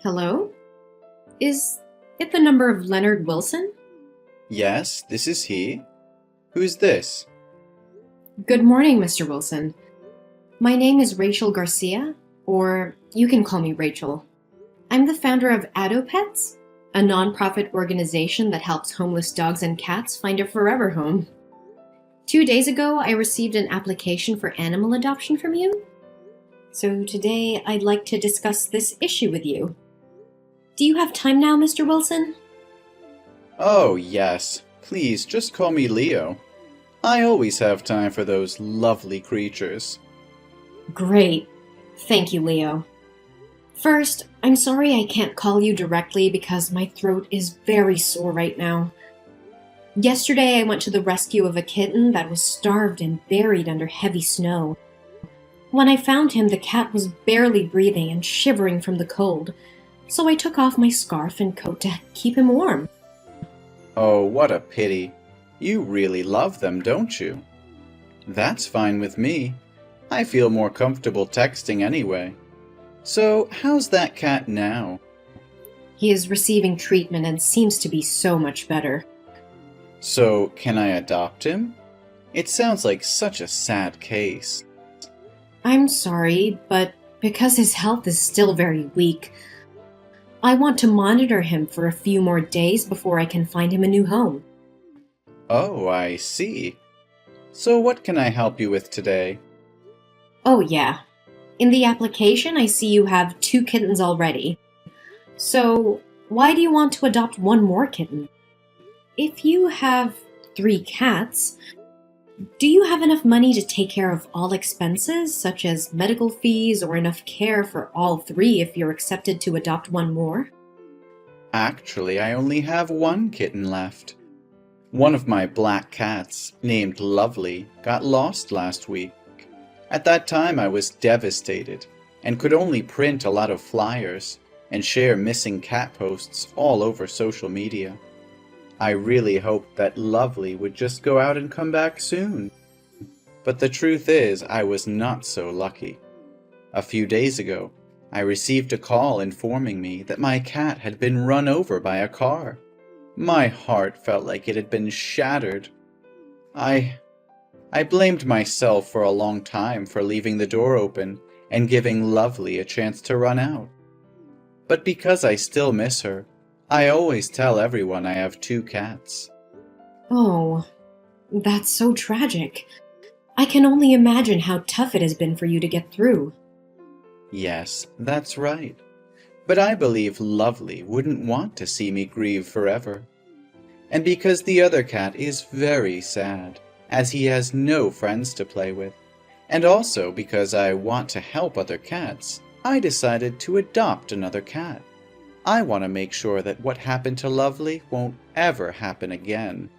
Hello? Is it the number of Leonard Wilson? Yes, this is he. Who's this? Good morning, Mr. Wilson. My name is Rachel Garcia, or you can call me Rachel. I'm the founder of Adopets, a nonprofit organization that helps homeless dogs and cats find a forever home. 2 days ago, I received an application for animal adoption from you. So today, I'd like to discuss this issue with you. Do you have time now, Mr. Wilson? Oh, yes. Please, just call me Leo. I always have time for those lovely creatures. Great. Thank you, Leo. First, I'm sorry I can't call you directly because my throat is very sore right now. Yesterday, I went to the rescue of a kitten that was starved and buried under heavy snow. When I found him, the cat was barely breathing and shivering from the cold, so I took off my scarf and coat to keep him warm. Oh, what a pity. You really love them, don't you? That's fine with me. I feel more comfortable texting anyway. So, how's that cat now? He is receiving treatment and seems to be so much better. So, can I adopt him? It sounds like such a sad case. I'm sorry, but because his health is still very weak, I want to monitor him for a few more days before I can find him a new home. Oh, I see. So what can I help you with today? Oh yeah. In the application, I see you have 2 kittens already. So, why do you want to adopt one more kitten? If you have 3 cats, do you have enough money to take care of all expenses, such as medical fees, or enough care for all 3 if you're accepted to adopt one more? Actually, I only have one kitten left. One of my black cats, named Lovely, got lost last week. At that time, I was devastated and could only print a lot of flyers and share missing cat posts all over social media. I really hoped that Lovely would just go out and come back soon. But the truth is, I was not so lucky. A few days ago, I received a call informing me that my cat had been run over by a car. My heart felt like it had been shattered. I blamed myself for a long time for leaving the door open and giving Lovely a chance to run out. But because I still miss her, I always tell everyone I have 2 cats. Oh, that's so tragic. I can only imagine how tough it has been for you to get through. Yes, that's right. But I believe Lovely wouldn't want to see me grieve forever. And because the other cat is very sad, as he has no friends to play with, and also because I want to help other cats, I decided to adopt another cat. I want to make sure that what happened to Lovely won't ever happen again.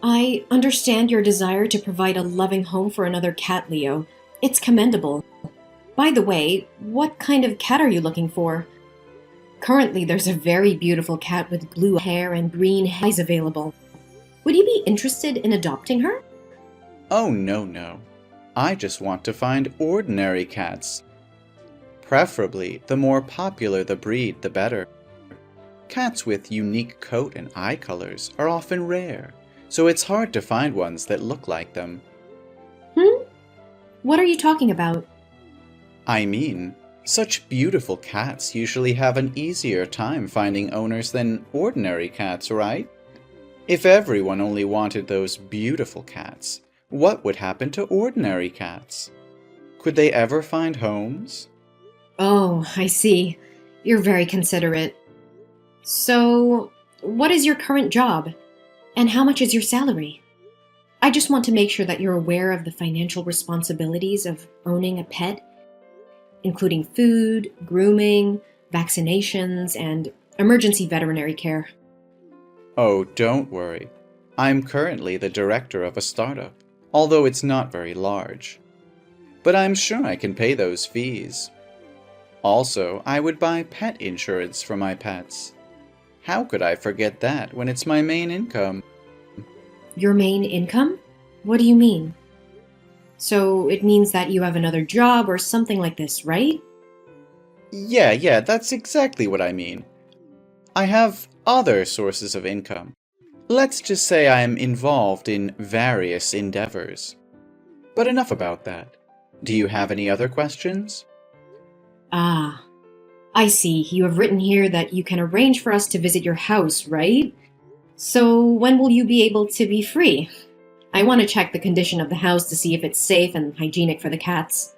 I understand your desire to provide a loving home for another cat, Leo. It's commendable. By the way, what kind of cat are you looking for? Currently, there's a very beautiful cat with blue hair and green eyes available. Would you be interested in adopting her? Oh, no. I just want to find ordinary cats. Preferably, the more popular the breed, the better. Cats with unique coat and eye colors are often rare, so it's hard to find ones that look like them. What are you talking about? I mean, such beautiful cats usually have an easier time finding owners than ordinary cats, right? If everyone only wanted those beautiful cats, what would happen to ordinary cats? Could they ever find homes? Oh, I see. You're very considerate. So, what is your current job? And how much is your salary? I just want to make sure that you're aware of the financial responsibilities of owning a pet, including food, grooming, vaccinations, and emergency veterinary care. Oh, don't worry. I'm currently the director of a startup, although it's not very large. But I'm sure I can pay those fees. Also, I would buy pet insurance for my pets. How could I forget that when it's my main income? Your main income? What do you mean? So it means that you have another job or something like this, right? Yeah, that's exactly what I mean. I have other sources of income. Let's just say I am involved in various endeavors. But enough about that. Do you have any other questions? Ah, I see. You have written here that you can arrange for us to visit your house, right? So when will you be able to be free? I want to check the condition of the house to see if it's safe and hygienic for the cats.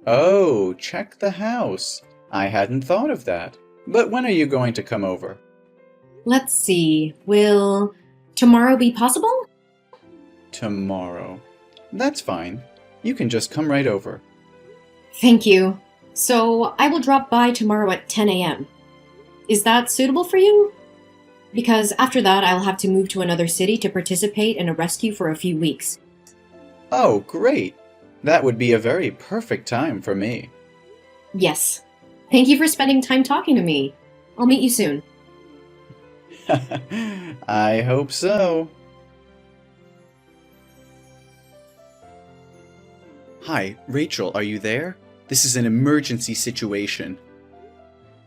Oh, check the house. I hadn't thought of that. But when are you going to come over? Let's see. Will tomorrow be possible? Tomorrow. That's fine. You can just come right over. Thank you. So I will drop by tomorrow at 10 a.m. Is that suitable for you? Because after that, I'll have to move to another city to participate in a rescue for a few weeks. Oh, great. That would be a very perfect time for me. Yes. Thank you for spending time talking to me. I'll meet you soon. I hope so. Hi, Rachel, are you there? This is an emergency situation.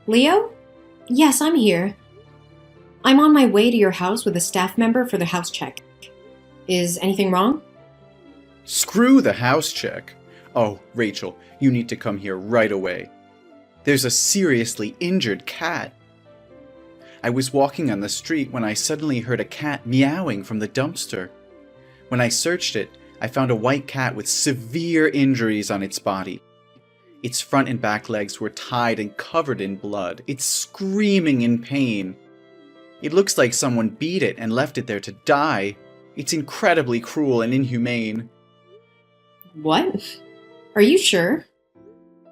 Leo? Yes, I'm here. I'm on my way to your house with a staff member for the house check. Is anything wrong? Screw the house check. Oh, Rachel, you need to come here right away. There's a seriously injured cat. I was walking on the street when I suddenly heard a cat meowing from the dumpster. When I searched it, I found a white cat with severe injuries on its body. Its front and back legs were tied and covered in blood. It's screaming in pain. It looks like someone beat it and left it there to die. It's incredibly cruel and inhumane. What? Are you sure?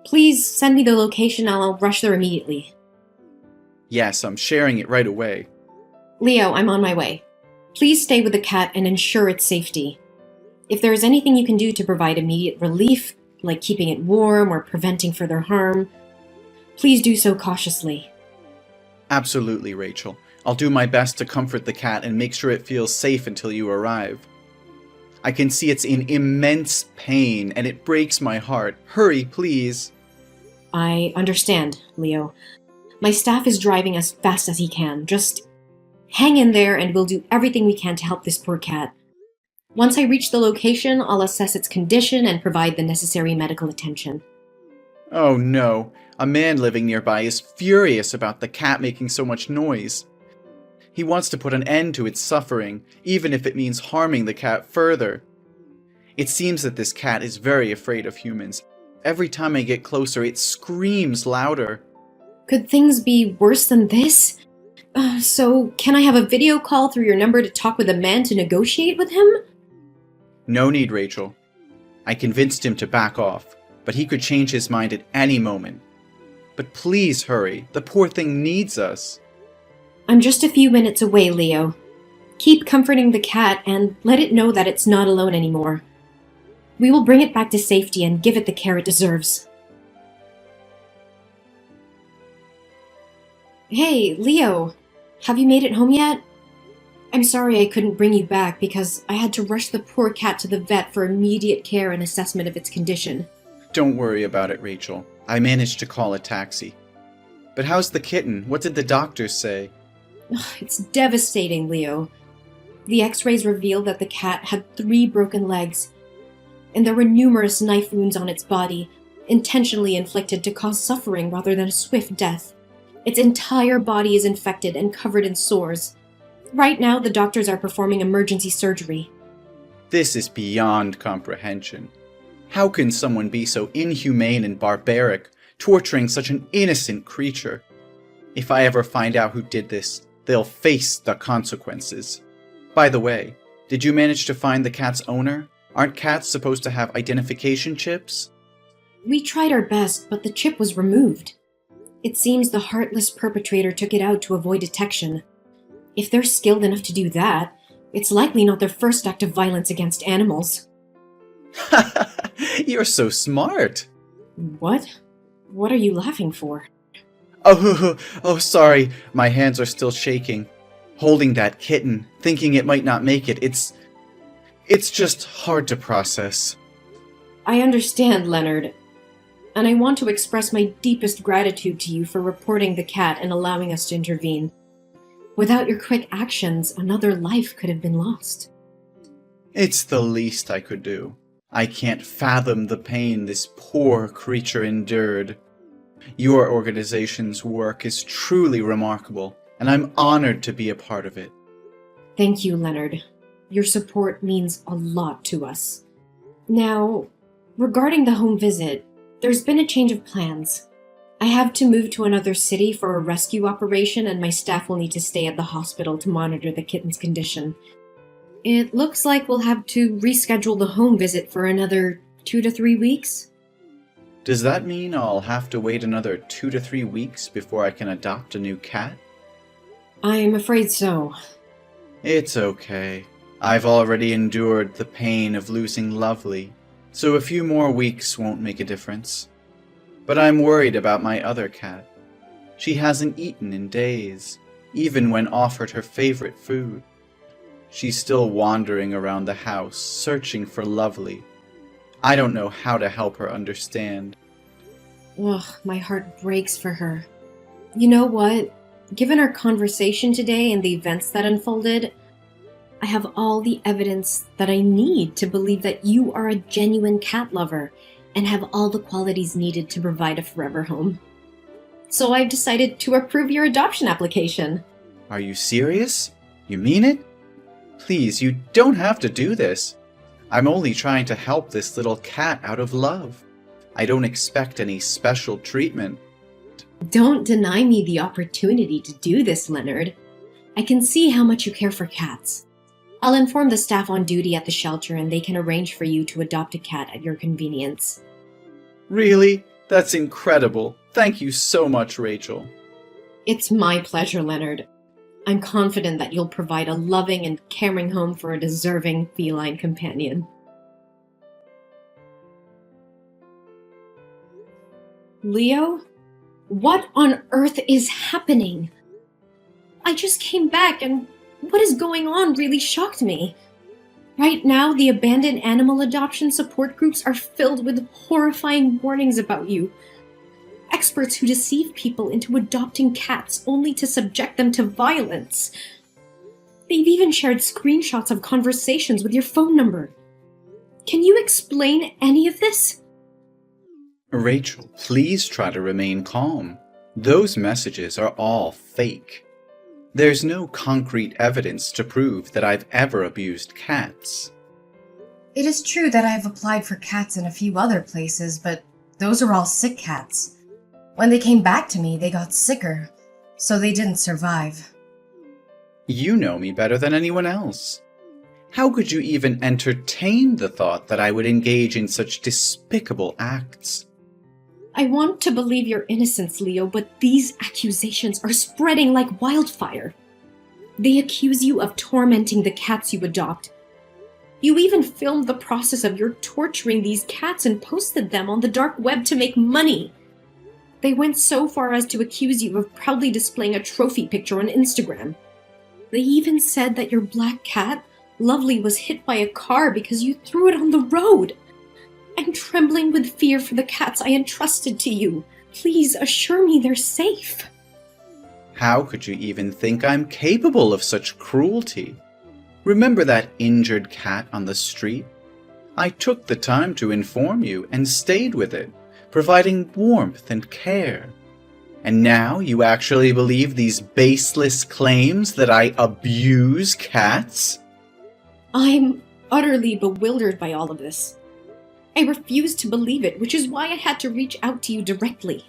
Please send me the location and I'll rush there immediately. Yes, I'm sharing it right away. Leo, I'm on my way. Please stay with the cat and ensure its safety. If there is anything you can do to provide immediate relief, like keeping it warm or preventing further harm, please do so cautiously. Absolutely, Rachel. I'll do my best to comfort the cat and make sure it feels safe until you arrive. I can see it's in immense pain and it breaks my heart. Hurry, please. I understand, Leo. My staff is driving as fast as he can. Just hang in there and we'll do everything we can to help this poor cat. Once I reach the location, I'll assess its condition and provide the necessary medical attention. Oh no, a man living nearby is furious about the cat making so much noise. He wants to put an end to its suffering, even if it means harming the cat further. It seems that this cat is very afraid of humans. Every time I get closer, it screams louder. Could things be worse than this? So, can I have a video call through your number to talk with the man to negotiate with him? No need, Rachel. I convinced him to back off, but he could change his mind at any moment. But please hurry, the poor thing needs us. I'm just a few minutes away, Leo. Keep comforting the cat and let it know that it's not alone anymore. We will bring it back to safety and give it the care it deserves. Hey, Leo! Have you made it home yet? I'm sorry I couldn't bring you back because I had to rush the poor cat to the vet for immediate care and assessment of its condition. Don't worry about it, Rachel. I managed to call a taxi. But how's the kitten? What did the doctors say? It's devastating, Leo. The x-rays revealed that the cat had 3 broken legs, and there were numerous knife wounds on its body, intentionally inflicted to cause suffering rather than a swift death. Its entire body is infected and covered in sores. Right now, the doctors are performing emergency surgery. This is beyond comprehension. How can someone be so inhumane and barbaric, torturing such an innocent creature? If I ever find out who did this, they'll face the consequences. By the way, did you manage to find the cat's owner? Aren't cats supposed to have identification chips? We tried our best, but the chip was removed. It seems the heartless perpetrator took it out to avoid detection. If they're skilled enough to do that, it's likely not their first act of violence against animals. You're so smart. What? What are you laughing for? Oh, sorry. My hands are still shaking. Holding that kitten, thinking it might not make it, it's just hard to process. I understand, Leonard. and I want to express my deepest gratitude to you for reporting the cat and allowing us to intervene. Without your quick actions, another life could have been lost. It's the least I could do. I can't fathom the pain this poor creature endured. Your organization's work is truly remarkable, and I'm honored to be a part of it. Thank you, Leonard. Your support means a lot to us. Now, regarding the home visit, there's been a change of plans. I have to move to another city for a rescue operation, and my staff will need to stay at the hospital to monitor the kitten's condition. It looks like we'll have to reschedule the home visit for another 2 to 3 weeks. Does that mean I'll have to wait another 2 to 3 weeks before I can adopt a new cat? I'm afraid so. It's okay. I've already endured the pain of losing Lovely, so a few more weeks won't make a difference. But I'm worried about my other cat. She hasn't eaten in days, even when offered her favorite food. She's still wandering around the house, searching for Lovely. I don't know how to help her understand. Ugh, my heart breaks for her. You know what? Given our conversation today and the events that unfolded, I have all the evidence that I need to believe that you are a genuine cat lover and have all the qualities needed to provide a forever home. So I've decided to approve your adoption application. Are you serious? You mean it? Please, you don't have to do this. I'm only trying to help this little cat out of love. I don't expect any special treatment. Don't deny me the opportunity to do this, Leonard. I can see how much you care for cats. I'll inform the staff on duty at the shelter and they can arrange for you to adopt a cat at your convenience. Really? That's incredible. Thank you so much, Rachel. It's my pleasure, Leonard. I'm confident that you'll provide a loving and caring home for a deserving feline companion. Leo? What on earth is happening? I just came back and what is going on really shocked me. Right now, the abandoned animal adoption support groups are filled with horrifying warnings about you. Experts who deceive people into adopting cats only to subject them to violence. They've even shared screenshots of conversations with your phone number. Can you explain any of this? Rachel, please try to remain calm. Those messages are all fake. There's no concrete evidence to prove that I've ever abused cats. It is true that I have applied for cats in a few other places, but those are all sick cats. When they came back to me, they got sicker, so they didn't survive. You know me better than anyone else. How could you even entertain the thought that I would engage in such despicable acts? I want to believe your innocence, Leo, but these accusations are spreading like wildfire. They accuse you of tormenting the cats you adopt. You even filmed the process of your torturing these cats and posted them on the dark web to make money. They went so far as to accuse you of proudly displaying a trophy picture on Instagram. They even said that your black cat, Lovely, was hit by a car because you threw it on the road. I'm trembling with fear for the cats I entrusted to you. Please assure me they're safe. How could you even think I'm capable of such cruelty? Remember that injured cat on the street? I took the time to inform you and stayed with it, providing warmth and care. And now you actually believe these baseless claims that I abuse cats? I'm utterly bewildered by all of this. I refuse to believe it, which is why I had to reach out to you directly.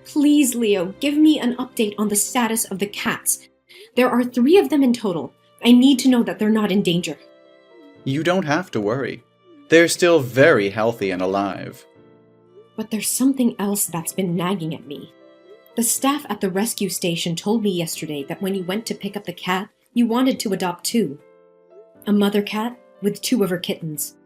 Please, Leo, give me an update on the status of the cats. There are 3 of them in total. I need to know that they're not in danger. You don't have to worry. They're still very healthy and alive. But there's something else that's been nagging at me. The staff at the rescue station told me yesterday that when you went to pick up the cat, you wanted to adopt 2. A mother cat with 2 of her kittens.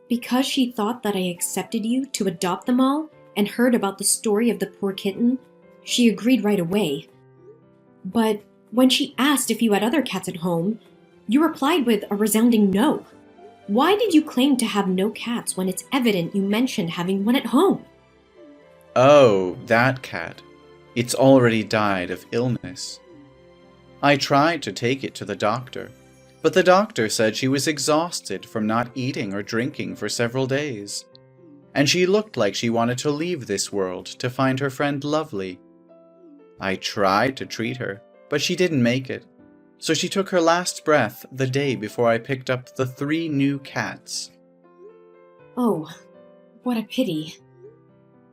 Because she thought that I accepted you to adopt them all and heard about the story of the poor kitten, she agreed right away. But when she asked if you had other cats at home, you replied with a resounding no. Why did you claim to have no cats when it's evident you mentioned having one at home? Oh, that cat. It's already died of illness. I tried to take it to the doctor, but the doctor said she was exhausted from not eating or drinking for several days, and she looked like she wanted to leave this world to find her friend Lovely. I tried to treat her, but she didn't make it, so she took her last breath the day before I picked up the 3 new cats. Oh, what a pity.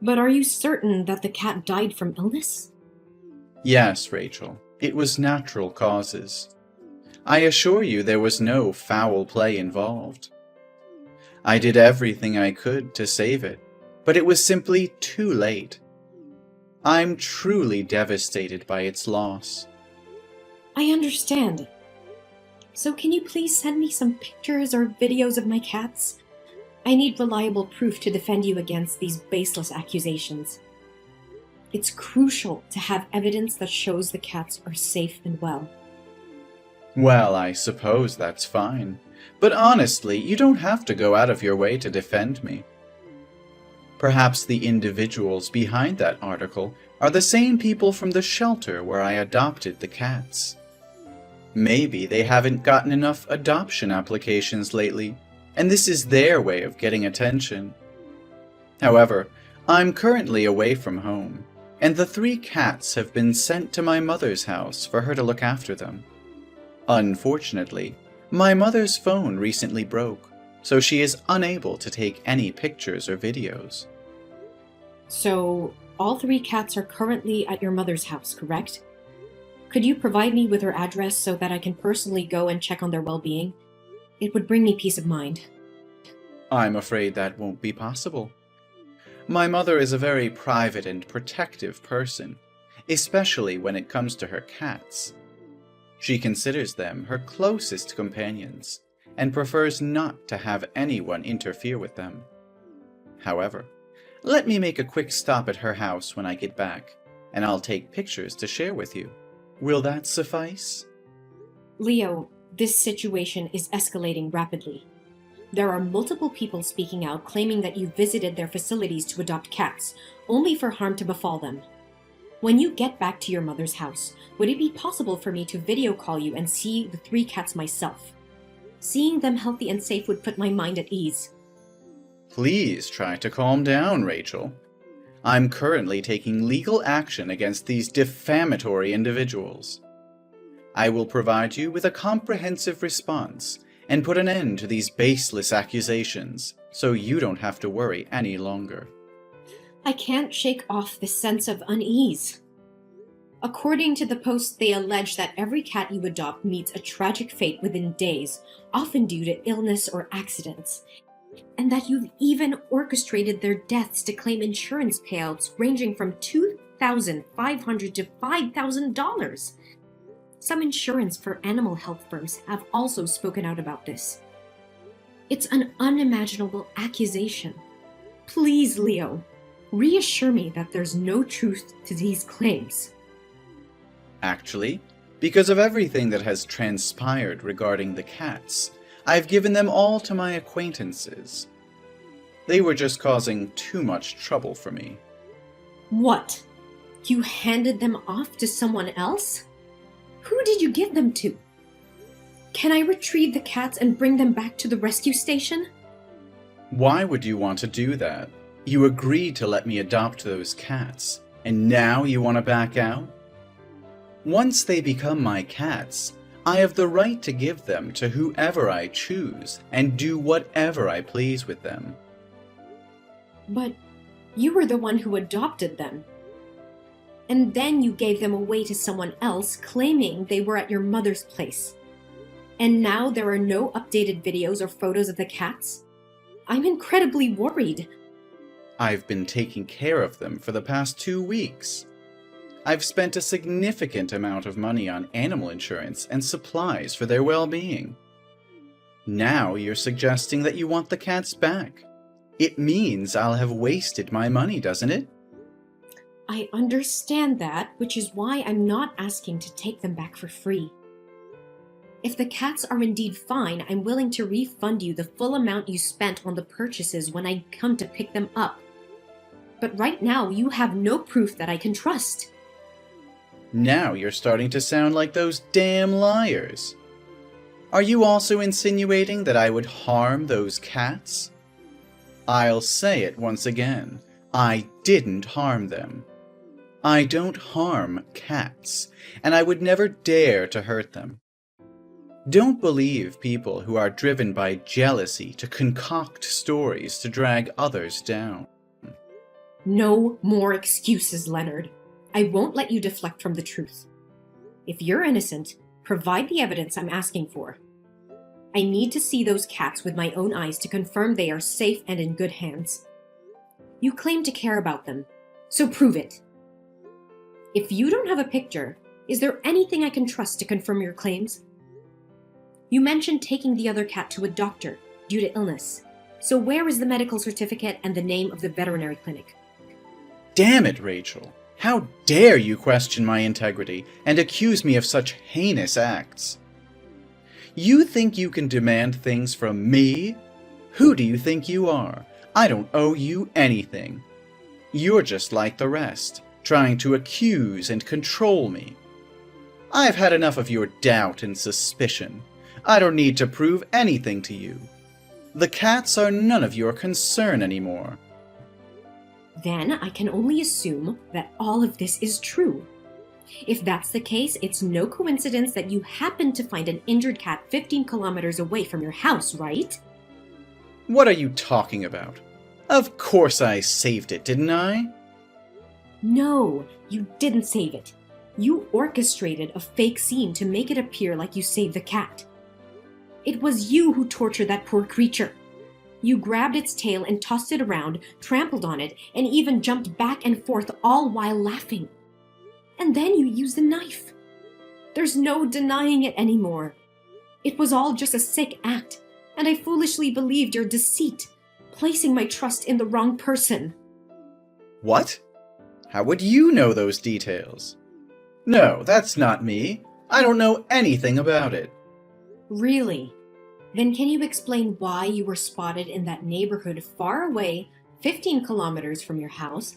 But are you certain that the cat died from illness? Yes, Rachel, it was natural causes. I assure you there was no foul play involved. I did everything I could to save it, but it was simply too late. I'm truly devastated by its loss. I understand. So can you please send me some pictures or videos of my cats? I need reliable proof to defend you against these baseless accusations. It's crucial to have evidence that shows the cats are safe and well. Well, I suppose that's fine. But honestly, you don't have to go out of your way to defend me. Perhaps the individuals behind that article are the same people from the shelter where I adopted the cats. Maybe they haven't gotten enough adoption applications lately, and this is their way of getting attention. However, I'm currently away from home, and the 3 cats have been sent to my mother's house for her to look after them. Unfortunately, my mother's phone recently broke, so she is unable to take any pictures or videos. So, all 3 cats are currently at your mother's house, correct? Could you provide me with her address so that I can personally go and check on their well-being? It would bring me peace of mind. I'm afraid that won't be possible. My mother is a very private and protective person, especially when it comes to her cats. She considers them her closest companions and prefers not to have anyone interfere with them. However, let me make a quick stop at her house when I get back, and I'll take pictures to share with you. Will that suffice? Leo, this situation is escalating rapidly. There are multiple people speaking out claiming that you visited their facilities to adopt cats, only for harm to befall them. When you get back to your mother's house, would it be possible for me to video call you and see the 3 cats myself? Seeing them healthy and safe would put my mind at ease. Please try to calm down, Rachel. I'm currently taking legal action against these defamatory individuals. I will provide you with a comprehensive response and put an end to these baseless accusations, so you don't have to worry any longer. I can't shake off this sense of unease. According to the post, they allege that every cat you adopt meets a tragic fate within days, often due to illness or accidents, and that you've even orchestrated their deaths to claim insurance payouts ranging from $2,500 to $5,000. Some insurance for animal health firms have also spoken out about this. It's an unimaginable accusation. Please, Leo, reassure me that there's no truth to these claims. Actually, because of everything that has transpired regarding the cats, I've given them all to my acquaintances. They were just causing too much trouble for me. What? You handed them off to someone else? Who did you give them to? Can I retrieve the cats and bring them back to the rescue station? Why would you want to do that? You agreed to let me adopt those cats, and now you want to back out? Once they become my cats, I have the right to give them to whoever I choose and do whatever I please with them. But you were the one who adopted them. And then you gave them away to someone else, claiming they were at your mother's place. And now there are no updated videos or photos of the cats? I'm incredibly worried. I've been taking care of them for the past 2 weeks. I've spent a significant amount of money on animal insurance and supplies for their well-being. Now you're suggesting that you want the cats back. It means I'll have wasted my money, doesn't it? I understand that, which is why I'm not asking to take them back for free. If the cats are indeed fine, I'm willing to refund you the full amount you spent on the purchases when I come to pick them up. But right now, you have no proof that I can trust. Now you're starting to sound like those damn liars. Are you also insinuating that I would harm those cats? I'll say it once again. I didn't harm them. I don't harm cats, and I would never dare to hurt them. Don't believe people who are driven by jealousy to concoct stories to drag others down. No more excuses, Leonard. I won't let you deflect from the truth. If you're innocent, provide the evidence I'm asking for. I need to see those cats with my own eyes to confirm they are safe and in good hands. You claim to care about them, so prove it. If you don't have a picture, is there anything I can trust to confirm your claims? You mentioned taking the other cat to a doctor due to illness. So where is the medical certificate and the name of the veterinary clinic? Damn it, Rachel. How dare you question my integrity and accuse me of such heinous acts? You think you can demand things from me? Who do you think you are? I don't owe you anything. You're just like the rest, trying to accuse and control me. I've had enough of your doubt and suspicion. I don't need to prove anything to you. The cats are none of your concern anymore. Then I can only assume that all of this is true. If that's the case, it's no coincidence that you happened to find an injured cat 15 kilometers away from your house, right? What are you talking about? Of course I saved it, didn't I? No, you didn't save it. You orchestrated a fake scene to make it appear like you saved the cat. It was you who tortured that poor creature. You grabbed its tail and tossed it around, trampled on it, and even jumped back and forth all while laughing. And then you used a knife. There's no denying it anymore. It was all just a sick act, and I foolishly believed your deceit, placing my trust in the wrong person. What? How would you know those details? No, that's not me. I don't know anything about it. Really? Then can you explain why you were spotted in that neighborhood far away, 15 kilometers from your house,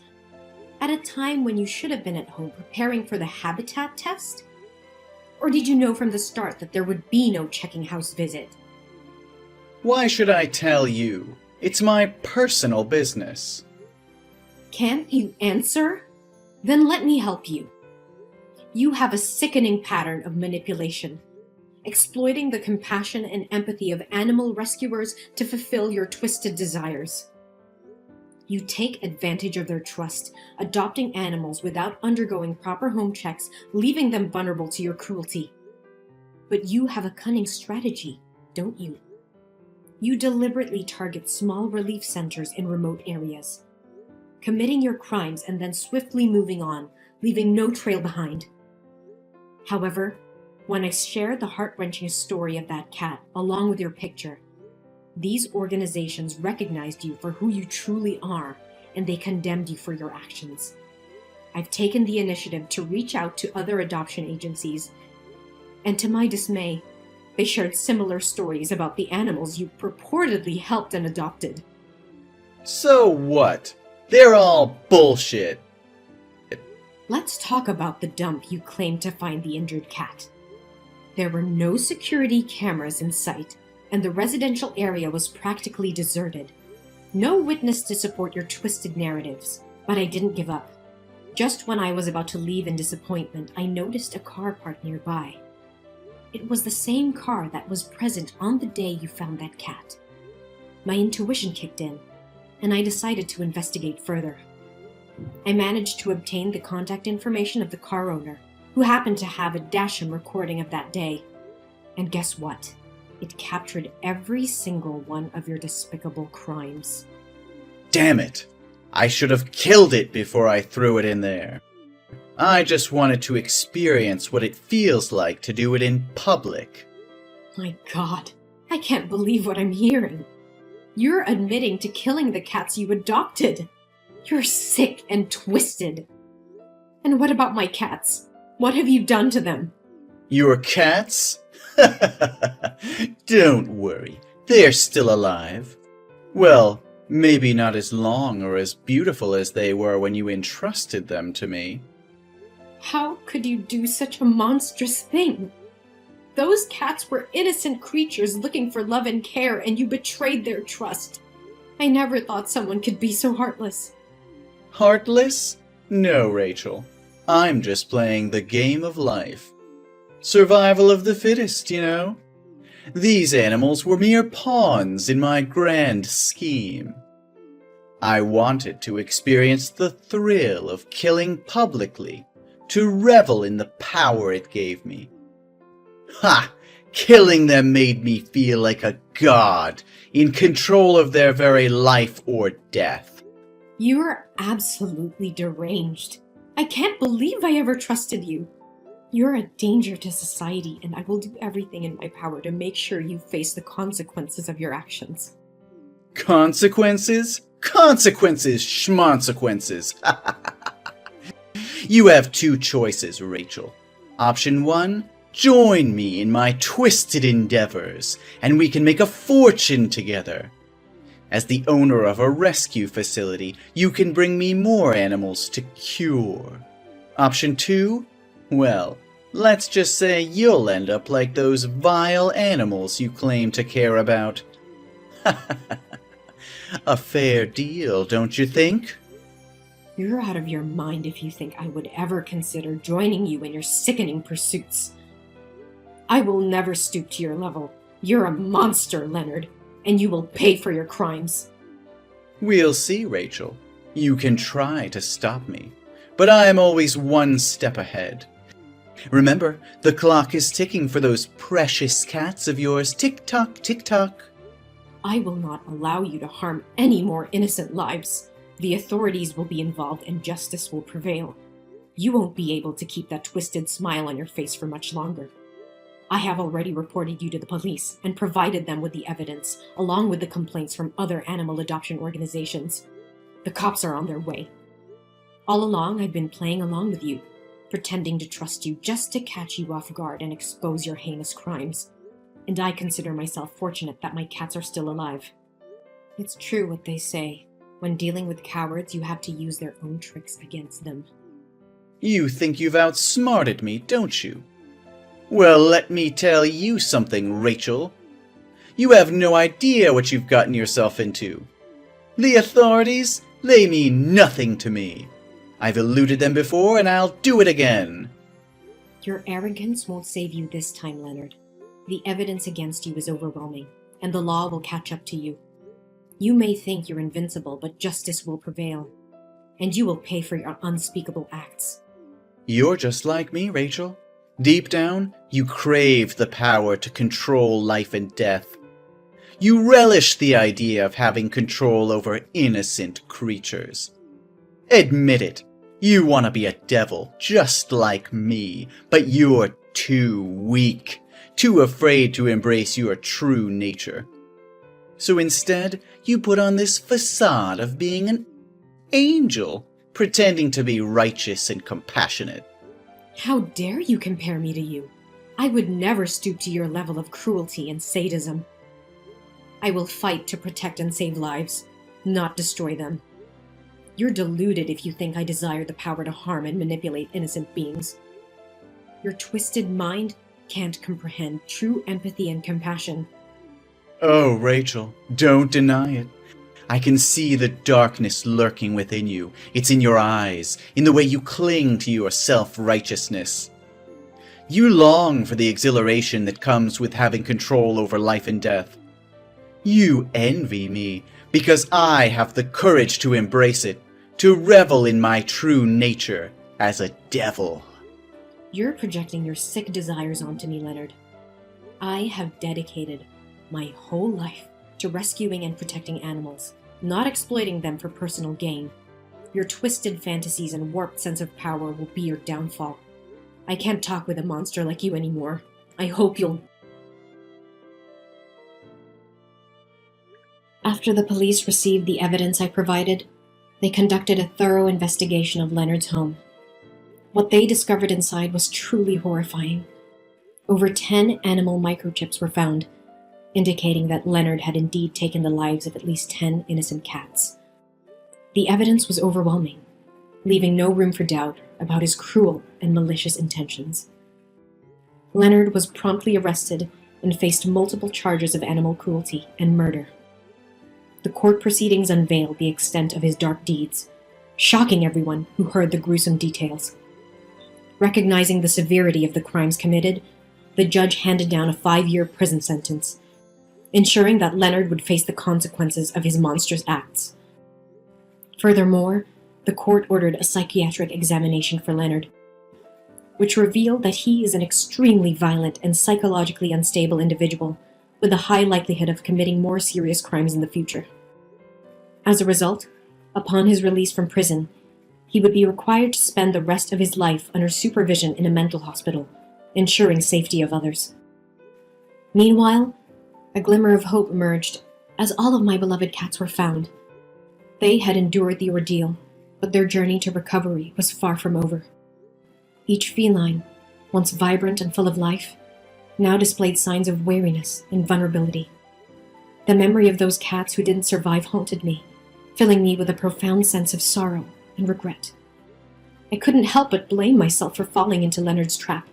at a time when you should have been at home preparing for the habitat test? Or did you know from the start that there would be no checking house visit? Why should I tell you? It's my personal business. Can't you answer? Then let me help you. You have a sickening pattern of manipulation, exploiting the compassion and empathy of animal rescuers to fulfill your twisted desires. You take advantage of their trust, adopting animals without undergoing proper home checks, leaving them vulnerable to your cruelty. But you have a cunning strategy, don't you? You deliberately target small relief centers in remote areas, committing your crimes and then swiftly moving on, leaving no trail behind. However, when I shared the heart-wrenching story of that cat along with your picture, these organizations recognized you for who you truly are, and they condemned you for your actions. I've taken the initiative to reach out to other adoption agencies, and to my dismay, they shared similar stories about the animals you purportedly helped and adopted. So what? They're all bullshit. Let's talk about the dump you claimed to find the injured cat. There were no security cameras in sight, and the residential area was practically deserted. No witness to support your twisted narratives, but I didn't give up. Just when I was about to leave in disappointment, I noticed a car parked nearby. It was the same car that was present on the day you found that cat. My intuition kicked in, and I decided to investigate further. I managed to obtain the contact information of the car owner, who happened to have a Dasham recording of that day. And guess what? It captured every single one of your despicable crimes. Damn it! I should have killed it before I threw it in there. I just wanted to experience what it feels like to do it in public. My God, I can't believe what I'm hearing. You're admitting to killing the cats you adopted. You're sick and twisted. And what about my cats? What have you done to them? Your cats? Don't worry, they're still alive. Well, Maybe not as long or as beautiful as they were when you entrusted them to me. How could you do such a monstrous thing? Those cats were innocent creatures looking for love and care, and you betrayed their trust. I never thought someone could be so heartless. Heartless? No, Rachel. I'm just playing the game of life. Survival of the fittest, you know? These animals were mere pawns in my grand scheme. I wanted to experience the thrill of killing publicly, to revel in the power it gave me. Ha! Killing them made me feel like a god, in control of their very life or death. You are absolutely deranged. I can't believe I ever trusted you. You're a danger to society, and I will do everything in my power to make sure you face the consequences of your actions. Consequences? Consequences, schmonsequences. You have two choices, Rachel. Option 1, join me in my twisted endeavors, and we can make a fortune together. As the owner of a rescue facility, you can bring me more animals to cure. Option 2, well, let's just say you'll end up like those vile animals you claim to care about. A fair deal, don't you think? You're out of your mind if you think I would ever consider joining you in your sickening pursuits. I will never stoop to your level. You're a monster, Leonard, and you will pay for your crimes. We'll see, Rachel. You can try to stop me, but I am always one step ahead. Remember, the clock is ticking for those precious cats of yours. Tick-tock, tick-tock. I will not allow you to harm any more innocent lives. The authorities will be involved and justice will prevail. You won't be able to keep that twisted smile on your face for much longer. I have already reported you to the police and provided them with the evidence, along with the complaints from other animal adoption organizations. The cops are on their way. All along, I've been playing along with you, pretending to trust you just to catch you off guard and expose your heinous crimes. And I consider myself fortunate that my cats are still alive. It's true what they say. When dealing with cowards, you have to use their own tricks against them. You think you've outsmarted me, don't you? Well, let me tell you something, Rachel. You have no idea what you've gotten yourself into. The authorities, they mean nothing to me. I've eluded them before, and I'll do it again. Your arrogance won't save you this time, Leonard. The evidence against you is overwhelming, and the law will catch up to you. You may think you're invincible, but justice will prevail, and you will pay for your unspeakable acts. You're just like me, Rachel. Deep down, you crave the power to control life and death. You relish the idea of having control over innocent creatures. Admit it, you want to be a devil just like me, but you're too weak, too afraid to embrace your true nature. So instead, you put on this facade of being an angel, pretending to be righteous and compassionate. How dare you compare me to you? I would never stoop to your level of cruelty and sadism. I will fight to protect and save lives, not destroy them. You're deluded if you think I desire the power to harm and manipulate innocent beings. Your twisted mind can't comprehend true empathy and compassion. Oh, Rachel, don't deny it. I can see the darkness lurking within you. It's in your eyes, in the way you cling to your self-righteousness. You long for the exhilaration that comes with having control over life and death. You envy me because I have the courage to embrace it, to revel in my true nature as a devil. You're projecting your sick desires onto me, Leonard. I have dedicated my whole life to rescuing and protecting animals, not exploiting them for personal gain. Your twisted fantasies and warped sense of power will be your downfall. I can't talk with a monster like you anymore. I hope you'll... After the police received the evidence I provided, they conducted a thorough investigation of Leonard's home. What they discovered inside was truly horrifying. Over 10 animal microchips were found, indicating that Leonard had indeed taken the lives of at least 10 innocent cats. The evidence was overwhelming, leaving no room for doubt about his cruel and malicious intentions. Leonard was promptly arrested and faced multiple charges of animal cruelty and murder. The court proceedings unveiled the extent of his dark deeds, shocking everyone who heard the gruesome details. Recognizing the severity of the crimes committed, the judge handed down a 5-year prison sentence, ensuring that Leonard would face the consequences of his monstrous acts. Furthermore, the court ordered a psychiatric examination for Leonard, which revealed that he is an extremely violent and psychologically unstable individual with a high likelihood of committing more serious crimes in the future. As a result, upon his release from prison, he would be required to spend the rest of his life under supervision in a mental hospital, ensuring safety of others. Meanwhile, a glimmer of hope emerged as all of my beloved cats were found. They had endured the ordeal, but their journey to recovery was far from over. Each feline, once vibrant and full of life, now displayed signs of weariness and vulnerability. The memory of those cats who didn't survive haunted me, filling me with a profound sense of sorrow and regret. I couldn't help but blame myself for falling into Leonard's trap.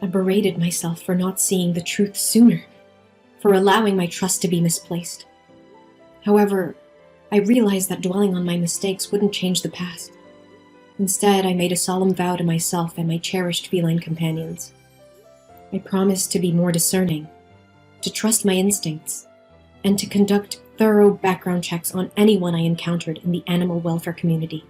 I berated myself for not seeing the truth sooner, for allowing my trust to be misplaced. However, I realized that dwelling on my mistakes wouldn't change the past. Instead, I made a solemn vow to myself and my cherished feline companions. I promised to be more discerning, to trust my instincts, and to conduct thorough background checks on anyone I encountered in the animal welfare community.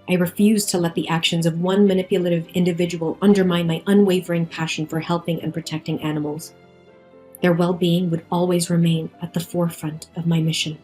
I refused to let the actions of one manipulative individual undermine my unwavering passion for helping and protecting animals. Their well-being would always remain at the forefront of my mission.